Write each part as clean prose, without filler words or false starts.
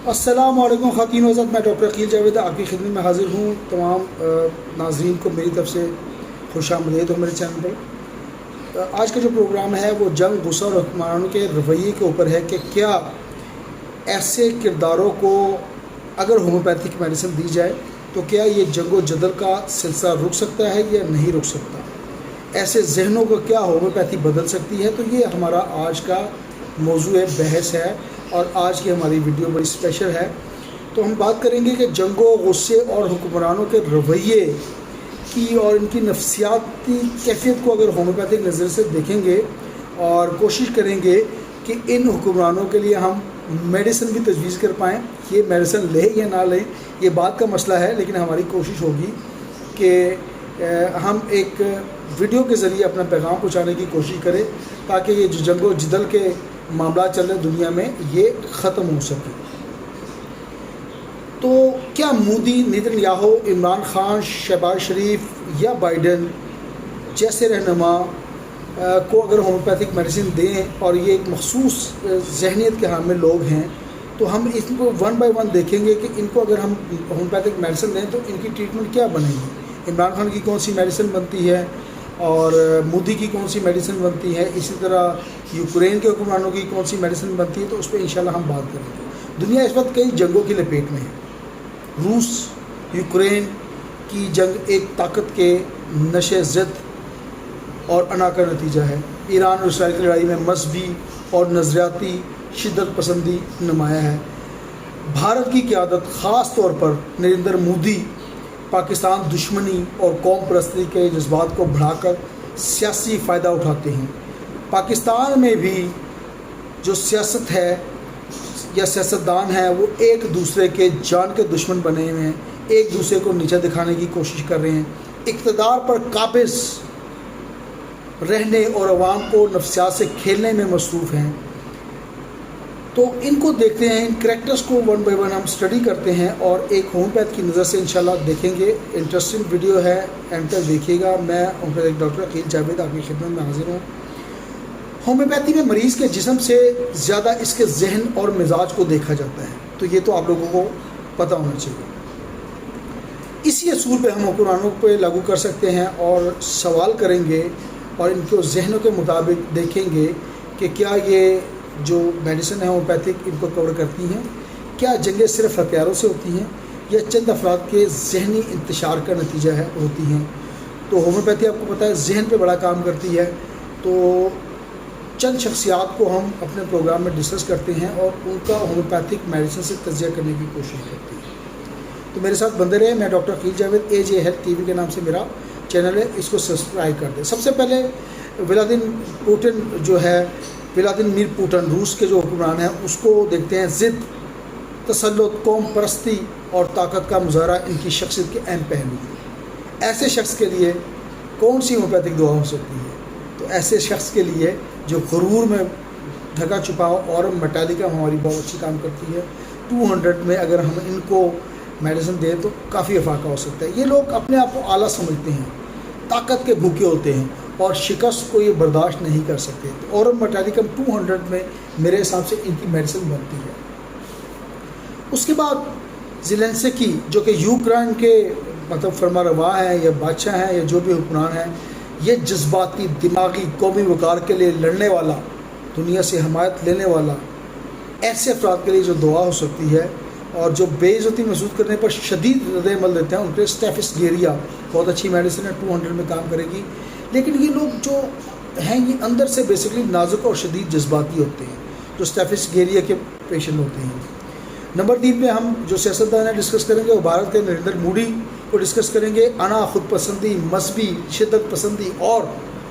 السلام علیکم خواتین و حضرات، میں ڈاکٹر عقیل جاوید آپ کی خدمت میں حاضر ہوں۔ تمام ناظرین کو میری طرف سے خوش آمدید ہو میرے چینل پر۔ آج کا جو پروگرام ہے وہ جنگ، غصہ اور حکمرانوں کے رویے کے اوپر ہے کہ کیا ایسے کرداروں کو اگر ہومیوپیتھک میڈیسن دی جائے تو کیا یہ جنگ و جدل کا سلسلہ رک سکتا ہے یا نہیں رک سکتا، ایسے ذہنوں کو کیا ہومیوپیتھی بدل سکتی ہے۔ تو یہ ہمارا آج کا موضوع بحث ہے اور آج کی ہماری ویڈیو بڑی اسپیشل ہے۔ تو ہم بات کریں گے کہ جنگ و غصے اور حکمرانوں کے رویے کی اور ان کی نفسیاتی کیفیت کو اگر ہومیوپیتھک نظر سے دیکھیں گے اور کوشش کریں گے کہ ان حکمرانوں کے لیے ہم میڈیسن بھی تجویز کر پائیں۔ یہ میڈیسن لیں یا نہ لیں یہ بات کا مسئلہ ہے، لیکن ہماری کوشش ہوگی کہ ہم ایک ویڈیو کے ذریعے اپنا پیغام پہنچانے کی کوشش کریں تاکہ یہ جو جنگ و جدل کے معاملات چل رہے ہیں دنیا میں یہ ختم ہو سکے۔ تو کیا مودی، نیتن یاہو، عمران خان، شہباز شریف یا بائیڈن جیسے رہنما کو اگر ہومیوپیتھک میڈیسن دیں اور یہ ایک مخصوص ذہنیت کے حامل لوگ ہیں تو ہم اس کو ون بائی ون دیکھیں گے کہ ان کو اگر ہم ہومیوپیتھک میڈیسن دیں تو ان کی ٹریٹمنٹ کیا بنے گی۔ عمران خان کی کون سی میڈیسن بنتی ہے اور مودی کی کون سی میڈیسن بنتی ہے، اسی طرح یوکرین کے حکمرانوں کی کون سی میڈیسن بنتی ہے، تو اس پہ انشاءاللہ ہم بات کریں گے۔ دنیا اس وقت کئی جنگوں کی لپیٹ میں ہے۔ روس یوکرین کی جنگ ایک طاقت کے نشے زد اور انا کا نتیجہ ہے۔ ایران اور اسرائیل کی لڑائی میں مذہبی اور نظریاتی شدت پسندی نمایاں ہے۔ بھارت کی قیادت خاص طور پر نریندر مودی پاکستان دشمنی اور قوم پرستی کے جذبات کو بڑھا کر سیاسی فائدہ اٹھاتے ہیں۔ پاکستان میں بھی جو سیاست ہے یا سیاستدان ہیں وہ ایک دوسرے کے جان کے دشمن بنے ہوئے ہیں، ایک دوسرے کو نیچا دکھانے کی کوشش کر رہے ہیں، اقتدار پر قابض رہنے اور عوام کو نفسیات سے کھیلنے میں مصروف ہیں۔ تو ان کو دیکھتے ہیں، ان کریکٹرز کو ون بائی ون ہم اسٹڈی کرتے ہیں اور ایک ہومیوپیتھ کی نظر سے انشاءاللہ دیکھیں گے۔ انٹرسٹنگ ویڈیو ہے، اینڈ تک دیکھیے گا۔ میں ہومیوپیتھک ڈاکٹر عقیل جاوید آپ کی خدمت میں حاضر ہوں۔ ہومیوپیتھی میں مریض کے جسم سے زیادہ اس کے ذہن اور مزاج کو دیکھا جاتا ہے، تو یہ تو آپ لوگوں کو پتہ ہونا چاہیے۔ اسی اصول پہ ہم حکمرانوں پہ لاگو کر سکتے ہیں اور سوال کریں گے اور ان کے ذہنوں کے مطابق دیکھیں گے کہ کیا یہ جو میڈیسن ہے ہومیوپیتھک ان کو کور کرتی ہیں، کیا جنگیں صرف ہتھیاروں سے ہوتی ہیں یا چند افراد کے ذہنی انتشار کا نتیجہ ہوتی ہیں۔ تو ہومیوپیتھی آپ کو پتہ ہے ذہن پہ بڑا کام کرتی ہے، تو چند شخصیات کو ہم اپنے پروگرام میں ڈسکس کرتے ہیں اور ان کا ہومیوپیتھک میڈیسن سے تجزیہ کرنے کی کوشش کرتے ہیں۔ تو میرے ساتھ بندے رہے۔ میں doctor Aqeel Javed, AJ health TV کے نام سے میرا چینل ہے، اس کو سبسکرائب کر دیں۔ سب سے پہلے ولادیمیر پوٹن روس کے جو حکمران ہیں اس کو دیکھتے ہیں۔ ضد، تسلط، قوم پرستی اور طاقت کا مظاہرہ ان کی شخصیت کے اہم پہلو ہیں۔ ایسے شخص کے لیے کون سی ہومیوپیتھک دوا ہو سکتی ہے؟ تو ایسے شخص کے لیے جو غرور میں ڈھکا چھپا ہو، اور میٹالکا ہماری بہت اچھی کام کرتی ہے، 200 میں اگر ہم ان کو میڈیسن دیں تو کافی افاقہ ہو سکتا ہے۔ یہ لوگ اپنے آپ کو اعلیٰ سمجھتے ہیں، طاقت کے بھوکے ہوتے ہیں اور شکست کو یہ برداشت نہیں کر سکتے۔ تو اور میٹالکم 200 میں میرے حساب سے ان کی میڈیسن بنتی ہے۔ اس کے بعد زیلنسکی جو کہ یوکرین کے فرما روا ہیں یا بادشاہ ہیں یا جو بھی حکمران ہیں، یہ جذباتی، دماغی، قومی وقار کے لیے لڑنے والا، دنیا سے حمایت لینے والا، ایسے افراد کے لیے جو دعا ہو سکتی ہے اور جو بے عزتی محسوس کرنے پر شدید رد عمل دیتے ہیں ان کے اسٹیفس گیریا بہت اچھی میڈیسن ہے، 200 میں کام کرے گی۔ لیکن یہ لوگ جو ہیں یہ اندر سے بیسکلی نازک اور شدید جذباتی ہوتے ہیں، جو اسٹیفس گیریا کے پیشنٹ ہوتے ہیں۔ نمبر 3 پہ ہم جو سیاستدان ڈسکس کریں گے وہ بھارت کے نریندر مودی کو ڈسکس کریں گے۔ انا، خود پسندی، مذہبی شدت پسندی اور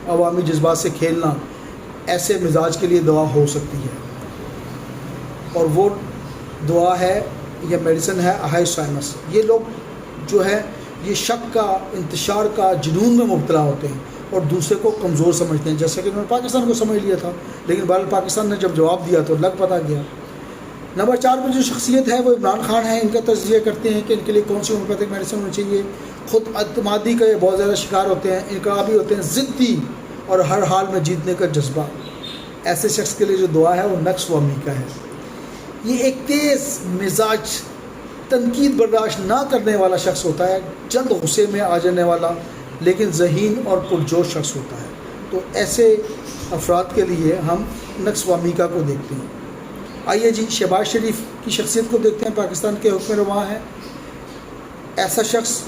عوامی جذبات سے کھیلنا ایسے مزاج کے لیے دوا ہو سکتی ہے، اور وہ دعا ہے یا میڈیسن ہے اہائیسائمس۔ یہ لوگ جو ہے یہ شک کا، انتشار کا جنون میں مبتلا ہوتے ہیں اور دوسرے کو کمزور سمجھتے ہیں، جیسا کہ انہوں نے پاکستان کو سمجھ لیا تھا، لیکن بہرحال پاکستان نے جب جواب دیا تو لگ پتہ گیا۔ نمبر 4 پہ جو شخصیت ہے وہ عمران خان ہے۔ ان کا تجزیہ کرتے ہیں کہ ان کے لیے کون سی ہومیوپیتھک میڈیسن ہونی چاہیے۔ خود اعتمادی کا یہ بہت زیادہ شکار ہوتے ہیں، انقلابی ہوتے ہیں، ضدی اور ہر حال میں جیتنے کا جذبہ۔ ایسے شخص کے لیے جو دعا ہے وہ نقص و امی کا ہے۔ یہ ایک تیز مزاج، تنقید برداشت نہ کرنے والا شخص ہوتا ہے، جلد غصے میں آ جانے والا لیکن ذہین اور پرجوش شخص ہوتا ہے۔ تو ایسے افراد کے لیے ہم نقص و میکا کو دیکھتے ہیں۔ آئیے جی شہباز شریف کی شخصیت کو دیکھتے ہیں۔ پاکستان کے حکم رواں ہیں۔ ایسا شخص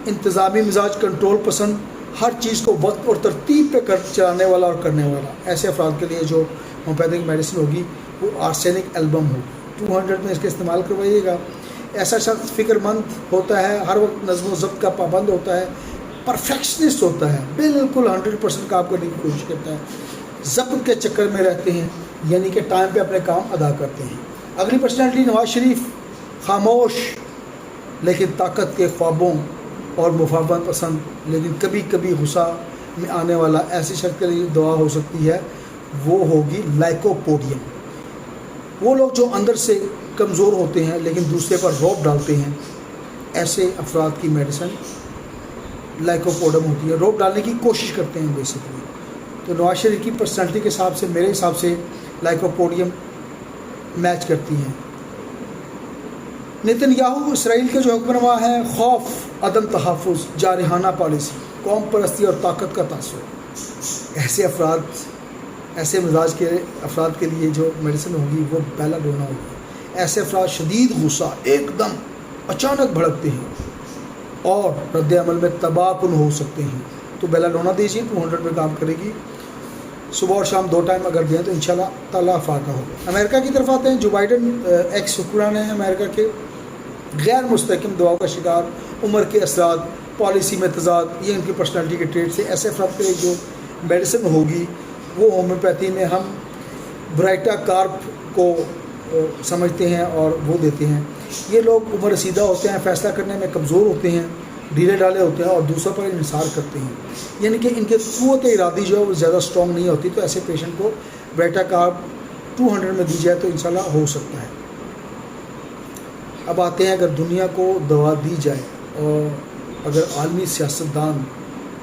انتظامی مزاج، کنٹرول پسند، ہر چیز کو وقت اور ترتیب پہ چلانے والا اور کرنے والا۔ ایسے افراد کے لیے جو ہومیوپیتھک میڈیسن ہوگی وہ آرسینک البم ہوگی، 200 میں اس کے استعمال کروائیے گا۔ ایسا شخص فکر مند ہوتا ہے، ہر وقت نظم و ضبط کا پابند ہوتا ہے، پرفیکشنسٹ ہوتا ہے، بالکل 100% کام کرنے کی کوشش کرتا ہے، ضبط کے چکر میں رہتے ہیں، یعنی کہ ٹائم پہ اپنے کام ادا کرتے ہیں۔ اگلی پرسنالٹی نواز شریف، خاموش لیکن طاقت کے خوابوں اور مفاہمت پسند لیکن کبھی کبھی غصہ میں آنے والا۔ ایسی شخص کے لیے دعا ہو سکتی ہے، وہ ہوگی لائکوپوڈیم۔ وہ لوگ جو اندر سے کمزور ہوتے ہیں لیکن دوسرے پر رعب ڈالتے ہیں، ایسے افراد کی میڈیسن لائکوپوڈیم ہوتی ہے، رعب ڈالنے کی کوشش کرتے ہیں بیسکلی۔ تو نواز شریف کی پرسنالٹی کے حساب سے میرے حساب سے لائکوپوڈیم میچ کرتی ہیں۔ نیتن یاہو اسرائیل کے جو حکمرواں ہیں، خوف، عدم تحفظ، جارحانہ پالیسی، قوم پرستی اور طاقت کا تاثر۔ ایسے مزاج کے افراد کے لیے جو میڈیسن ہوگی وہ بیلا ڈونا ہوگی۔ ایسے افراد شدید غصہ، ایک دم اچانک بھڑکتے ہیں اور رد عمل میں تباہ کن ہو سکتے ہیں۔ تو بیلا ڈونا دیجیے، 200 میں کام کرے گی۔ صبح اور شام 2 ٹائم اگر دیں تو انشاءاللہ تعالیٰ فائدہ ہوگا۔ امریکہ کی طرف آتے ہیں۔ جو بائیڈن ایکس حکمران ہیں امریکہ کے، غیر مستحکم دعاؤں کا شکار، عمر کے اثرات، پالیسی میں تضاد، یہ ان کی پرسنالٹی کے ٹریٹ سے ایسے افراد کے جو میڈیسن ہوگی وہ ہومیوپیتھی میں ہم برائٹا کارپ کو سمجھتے ہیں اور وہ دیتے ہیں۔ یہ لوگ عمر رسیدہ ہوتے ہیں، فیصلہ کرنے میں کمزور ہوتے ہیں، ڈھیلے ڈالے ہوتے ہیں اور دوسروں پر انحصار کرتے ہیں، یعنی کہ ان کے قوت ارادی جو ہے وہ زیادہ اسٹرانگ نہیں ہوتی۔ تو ایسے پیشنٹ کو برائٹا کارپ 200 میں دی جائے تو انشاءاللہ ہو سکتا ہے۔ اب آتے ہیں، اگر دنیا کو دوا دی جائے اور اگر عالمی سیاستدان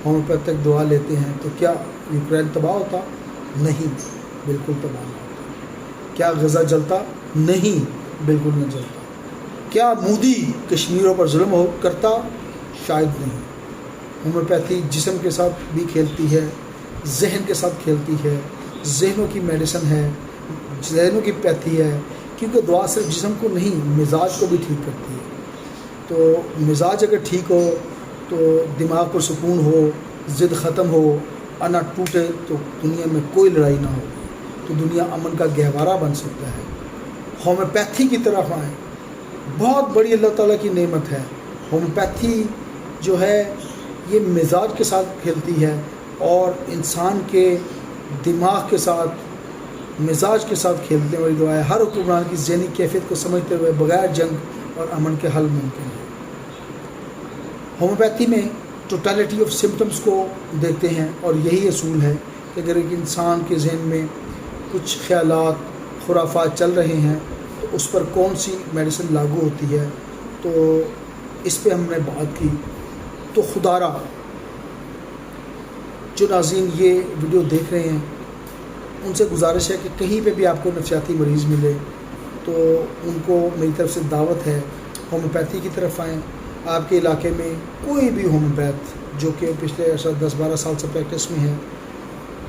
ہومیوپیتھک دوا لیتے ہیں تو کیا یوکرین تباہ ہوتا؟ نہیں، بالکل تباہ نہ ہوتا۔ کیا غزہ جلتا؟ نہیں، بالکل نہ جلتا۔ کیا مودی کشمیروں پر ظلم کرتا؟ شاید نہیں۔ ہومیوپیتھی جسم کے ساتھ بھی کھیلتی ہے، ذہن کے ساتھ کھیلتی ہے، ذہنوں کی میڈیسن ہے، ذہنوں کی پیتھی ہے، کیونکہ دعا صرف جسم کو نہیں مزاج کو بھی ٹھیک کرتی ہے۔ تو مزاج اگر ٹھیک ہو تو دماغ پر سکون ہو، ضد ختم ہو، انا ٹوٹے تو دنیا میں کوئی لڑائی نہ ہو، تو دنیا امن کا گہوارہ بن سکتا ہے۔ ہومیوپیتھی کی طرف آئیں، بہت بڑی اللہ تعالیٰ کی نعمت ہے۔ ہومیوپیتھی جو ہے یہ مزاج کے ساتھ کھیلتی ہے اور انسان کے دماغ کے ساتھ، مزاج کے ساتھ کھیلنے والی دعا ہے۔ ہر حکمران کی ذہنی کیفیت کو سمجھتے ہوئے بغیر جنگ اور امن کے حل ممکن ہے۔ ہومیوپیتھی میں ٹوٹیلٹی آف سمپٹمس کو دیکھتے ہیں اور یہی اصول ہے کہ اگر ایک انسان کے ذہن میں کچھ خیالات، خرافات چل رہے ہیں تو اس پر کون سی میڈیسن لاگو ہوتی ہے، تو اس پہ ہم نے بات کی۔ تو خدا را جو ناظرین یہ ویڈیو دیکھ رہے ہیں ان سے گزارش ہے کہ کہیں پہ بھی آپ کو نفسیاتی مریض ملے تو ان کو میری طرف سے دعوت ہے، ہومیوپیتھی کی طرف آئیں۔ آپ کے علاقے میں کوئی بھی ہومیوپیتھ جو کہ پچھلے 10-12 سال سے پریکٹس میں ہے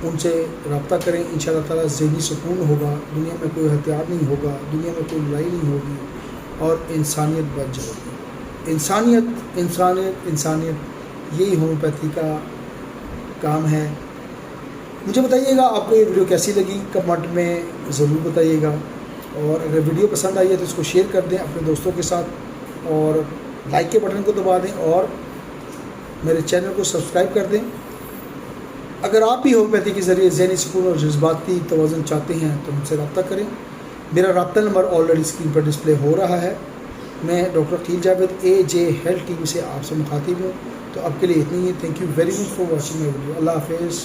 ان سے رابطہ کریں، انشاءاللہ تعالیٰ ذہنی سکون ہوگا، دنیا میں کوئی ہتھیار نہیں ہوگا، دنیا میں کوئی لڑائی نہیں ہوگی اور انسانیت بچ جائے گی۔ انسانیت انسانیت انسانیت، یہی ہومیوپیتھی کا کام ہے۔ مجھے بتائیے گا آپ کو یہ ویڈیو کیسی لگی، کمنٹ میں ضرور بتائیے گا، اور اگر ویڈیو پسند آئی ہے تو اس کو شیئر کر دیں اپنے دوستوں کے ساتھ اور لائک کے بٹن کو دبا دیں اور میرے چینل کو سبسکرائب کر دیں۔ اگر آپ بھی ہومیوپیتھی کے ذریعے ذہنی سکون اور جذباتی توازن چاہتے ہیں تو مجھ سے رابطہ کریں۔ میرا رابطہ نمبر آلریڈی اسکرین پر ڈسپلے ہو رہا ہے۔ میں doctor Aqeel Javed AJ health TV سے آپ سے مخاطب ہوں۔ تو اب کے لیے اتنی ہی۔ Thank you very much for watching my video. اللہ حافظ۔